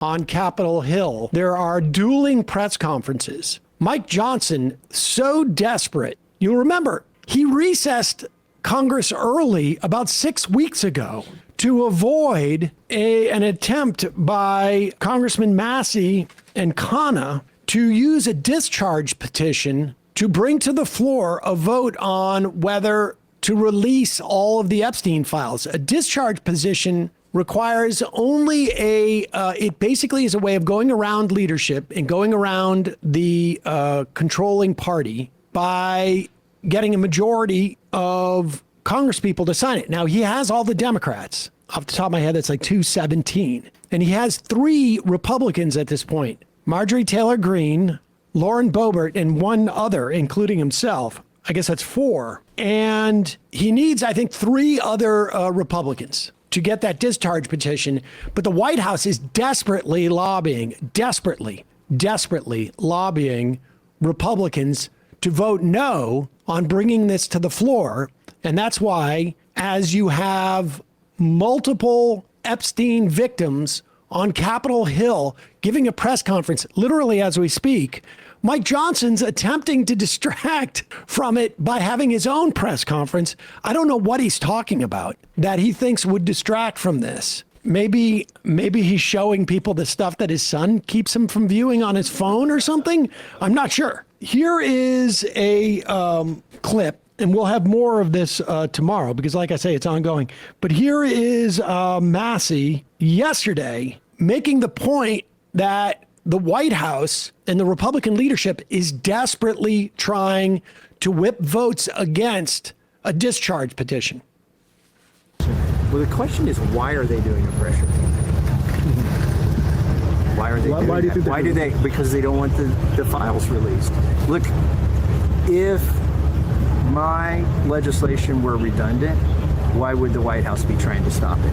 on Capitol Hill. There are dueling press conferences. Mike Johnson, so desperate. You'll remember, he recessed Congress early about 6 weeks ago to avoid an attempt by Congressman Massey and Khanna to use a discharge petition to bring to the floor a vote on whether to release all of the Epstein files. A discharge petition requires only it basically is a way of going around leadership and going around the controlling party by getting a majority of Congresspeople to sign it. Now, he has all the Democrats. Off the top of my head, that's like 217. And he has 3 Republicans at this point: Marjorie Taylor Greene, Lauren Boebert, and one other, including himself. I guess that's 4. And he needs, I think, 3 other Republicans to get that discharge petition. But the White House is desperately lobbying Republicans to vote no on bringing this to the floor. And that's why, as you have multiple Epstein victims on Capitol Hill giving a press conference, literally as we speak, Mike Johnson's attempting to distract from it by having his own press conference. I don't know what he's talking about that he thinks would distract from this. Maybe he's showing people the stuff that his son keeps him from viewing on his phone or something. I'm not sure. Here is a clip, and we'll have more of this tomorrow because, like I say, it's ongoing. But here is Massey yesterday making the point that the White House and the Republican leadership is desperately trying to whip votes against a discharge petition. Well, the question is, why are they doing a pressure? Why are they doing that? Why do they? Because they don't want the files released. Look, if my legislation were redundant, why would the White House be trying to stop it?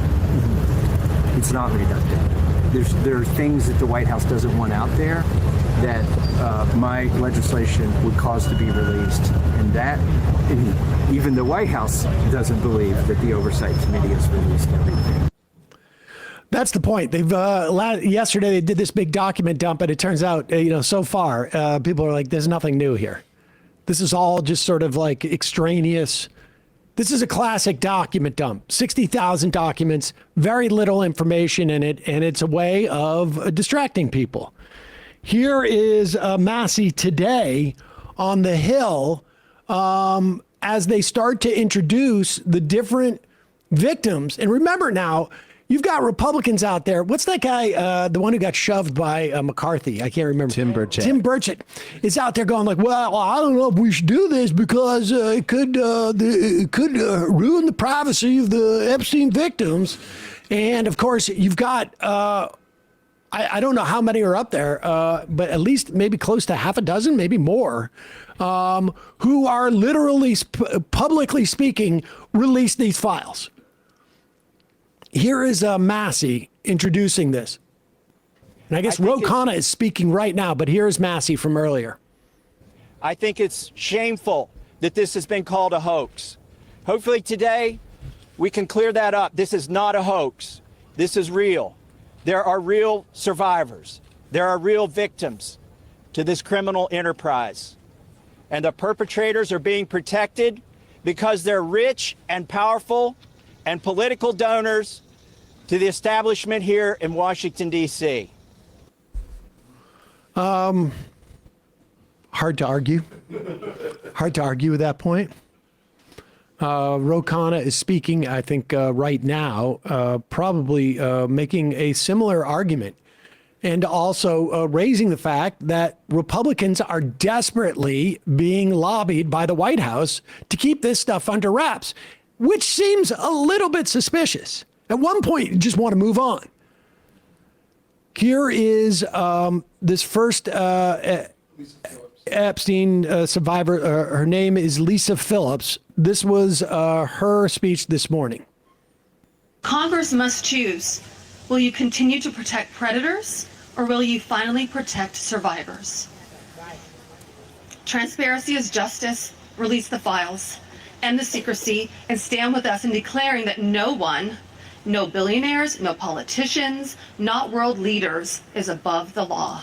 It's not redundant. There are things that the White House doesn't want out there that my legislation would cause to be released, and even the White House doesn't believe that the Oversight Committee has released everything. That's the point. They've yesterday they did this big document dump, and it turns out, so far people are like, "There's nothing new here. This is all just sort of like extraneous." This is a classic document dump. 60,000 documents, very little information in it, and it's a way of distracting people. Here is Massey today on the Hill as they start to introduce the different victims. And remember now, you've got Republicans out there. What's that guy, the one who got shoved by McCarthy? I can't remember. Tim Burchett. Tim Burchett is out there going like, well, I don't know if we should do this because it could ruin the privacy of the Epstein victims. And of course, you've got, I don't know how many are up there, but at least maybe close to half a dozen, maybe more, who are literally, publicly speaking, release these files. Here is Massey introducing this. And I guess Ro Khanna is speaking right now, but here is Massey from earlier. I think it's shameful that this has been called a hoax. Hopefully today we can clear that up. This is not a hoax. This is real. There are real survivors. There are real victims to this criminal enterprise. And the perpetrators are being protected because they're rich and powerful and political donors to the establishment here in Washington, D.C. Hard to argue. Hard to argue with that point. Ro Khanna is speaking, I think, right now, probably making a similar argument and also raising the fact that Republicans are desperately being lobbied by the White House to keep this stuff under wraps, which seems a little bit suspicious. At one point, you just want to move on. Here is this first Epstein survivor. Her name is Lisa Phillips. This was her speech this morning. Congress must choose. Will you continue to protect predators, or will you finally protect survivors? Transparency is justice. Release the files, end the secrecy, and stand with us in declaring that no one No billionaires, no politicians, not world leaders is above the law.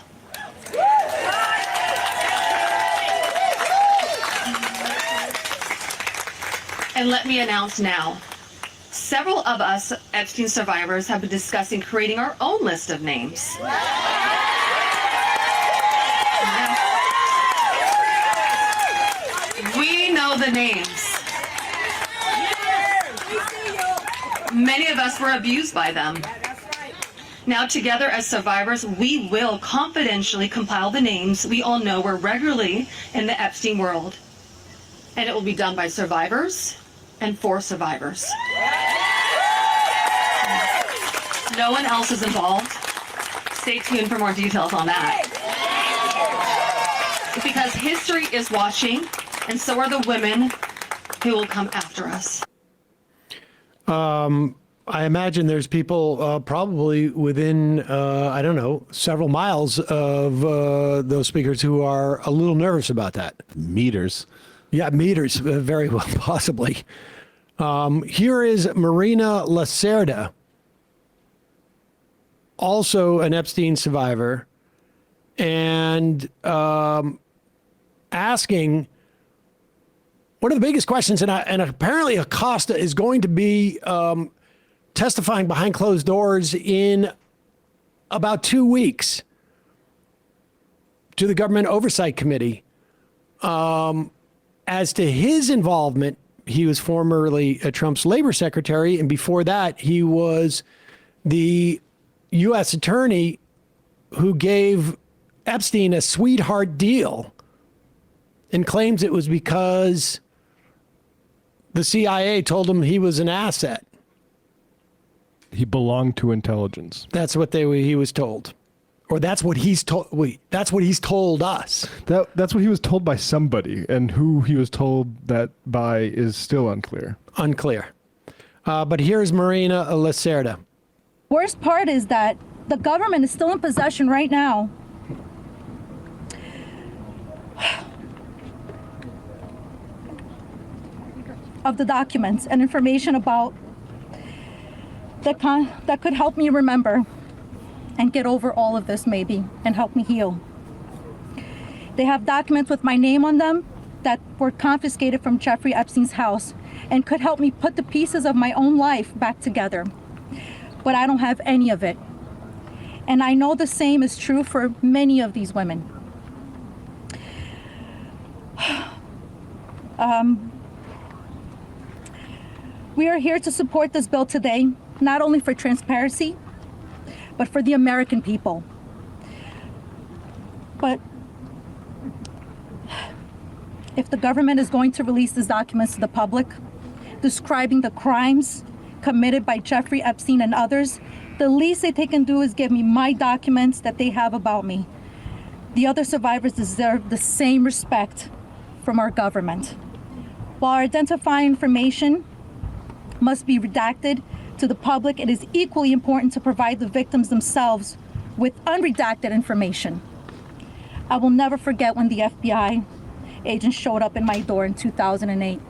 And let me announce now, several of us Epstein survivors have been discussing creating our own list of names. We know the names. Many of us were abused by them. Now, together as survivors, we will confidentially compile the names we all know were regularly in the Epstein world. And it will be done by survivors and for survivors. No one else is involved. Stay tuned for more details on that. Because history is watching, and so are the women who will come after us. I imagine there's people probably within, I don't know, several miles of those speakers who are a little nervous about that. Meters. Yeah, meters, very well, possibly. Here is Marina Lassera, also an Epstein survivor, and asking one of the biggest questions, and apparently Acosta is going to be testifying behind closed doors in about 2 weeks to the Government Oversight Committee as to his involvement. He was formerly Trump's labor secretary, and before that, he was the U.S. attorney who gave Epstein a sweetheart deal and claims it was because the CIA told him he was an asset. He belonged to intelligence. That's what he was told. Or that's what he's told. That's what he's told us. That's what he was told by somebody, and who he was told that by is still unclear. Unclear. But here's Marina Lassera. Worst part is that the government is still in possession right now of the documents and information about that could help me remember and get over all of this, maybe, and help me heal. They have documents with my name on them that were confiscated from Jeffrey Epstein's house and could help me put the pieces of my own life back together. But I don't have any of it. And I know the same is true for many of these women. We are here to support this bill today, not only for transparency, but for the American people. But if the government is going to release these documents to the public, describing the crimes committed by Jeffrey Epstein and others, the least that they can do is give me my documents that they have about me. The other survivors deserve the same respect from our government. While identifying information must be redacted to the public, it is equally important to provide the victims themselves with unredacted information. I will never forget when the FBI agent showed up in my door in 2008.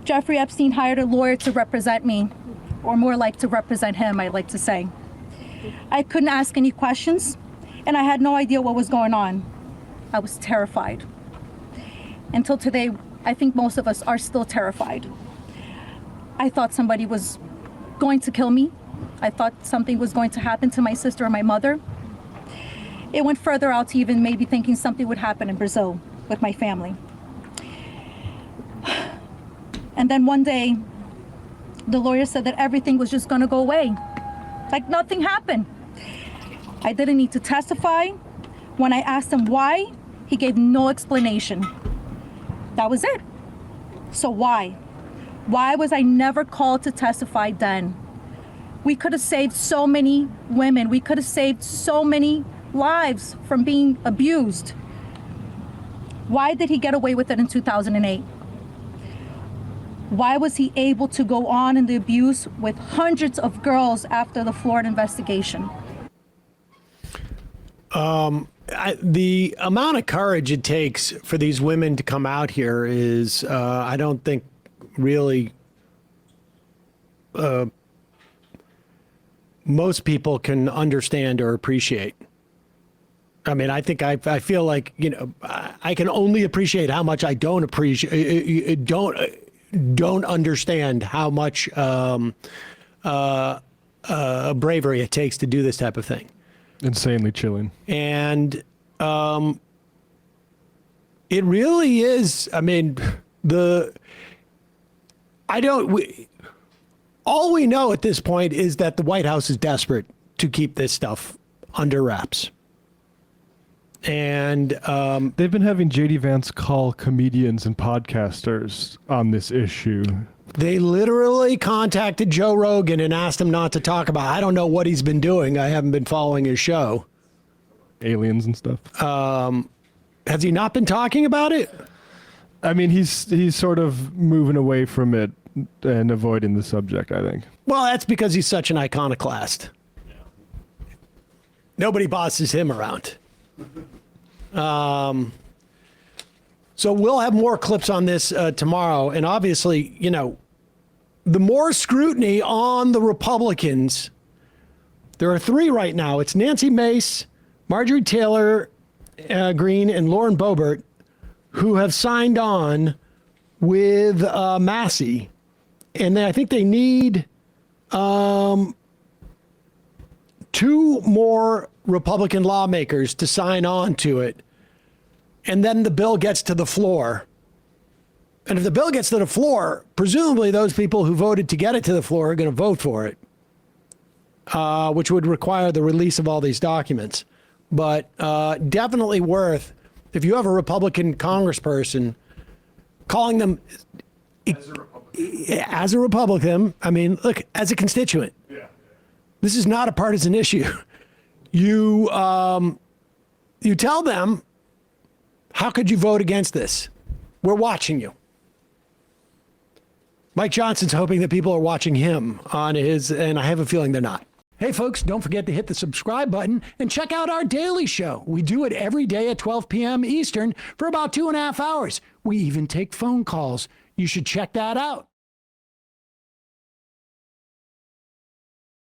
Jeffrey Epstein hired a lawyer to represent me, or more like to represent him, I'd like to say. I couldn't ask any questions, and I had no idea what was going on. I was terrified. Until today, I think most of us are still terrified. I thought somebody was going to kill me. I thought something was going to happen to my sister or my mother. It went further out to even maybe thinking something would happen in Brazil with my family. And then one day, the lawyer said that everything was just gonna go away. Like nothing happened. I didn't need to testify. When I asked him why, he gave no explanation. That was it. So why? Why was I never called to testify then? We could have saved so many women. We could have saved so many lives from being abused. Why did he get away with it in 2008? Why was he able to go on in the abuse with hundreds of girls after the Florida investigation? The amount of courage it takes for these women to come out here is, I don't think, really most people can understand or appreciate. I mean, I think I feel like, you know, I can only appreciate how much I don't appreciate, don't understand how much bravery it takes to do this type of thing. Insanely chilling. And it really is. I mean, all we know at this point is that the White House is desperate to keep this stuff under wraps. And they've been having JD Vance call comedians and podcasters on this issue. They literally contacted Joe Rogan and asked him not to talk about it. I don't know what he's been doing. I haven't been following his show. Aliens and stuff. Has he not been talking about it? I mean, he's sort of moving away from it and avoiding the subject, I think. Well, that's because he's such an iconoclast. Nobody bosses him around. So we'll have more clips on this tomorrow. And obviously, you know, the more scrutiny on the Republicans, there are three right now. It's Nancy Mace, Marjorie Taylor Greene, and Lauren Boebert, who have signed on with Massey. And I think they need 2 more Republican lawmakers to sign on to it. And then the bill gets to the floor. And if the bill gets to the floor, presumably those people who voted to get it to the floor are going to vote for it, which would require the release of all these documents. But definitely worth, if you have a Republican congressperson, calling them as a Republican, I mean, look, as a constituent. Yeah. This is not a partisan issue. You tell them, how could you vote against this? We're watching you. Mike Johnson's hoping that people are watching him on his, and I have a feeling they're not. Hey folks, don't forget to hit the subscribe button and check out our daily show. We do it every day at 12 p.m. Eastern for about 2.5 hours. We even take phone calls. You should check that out.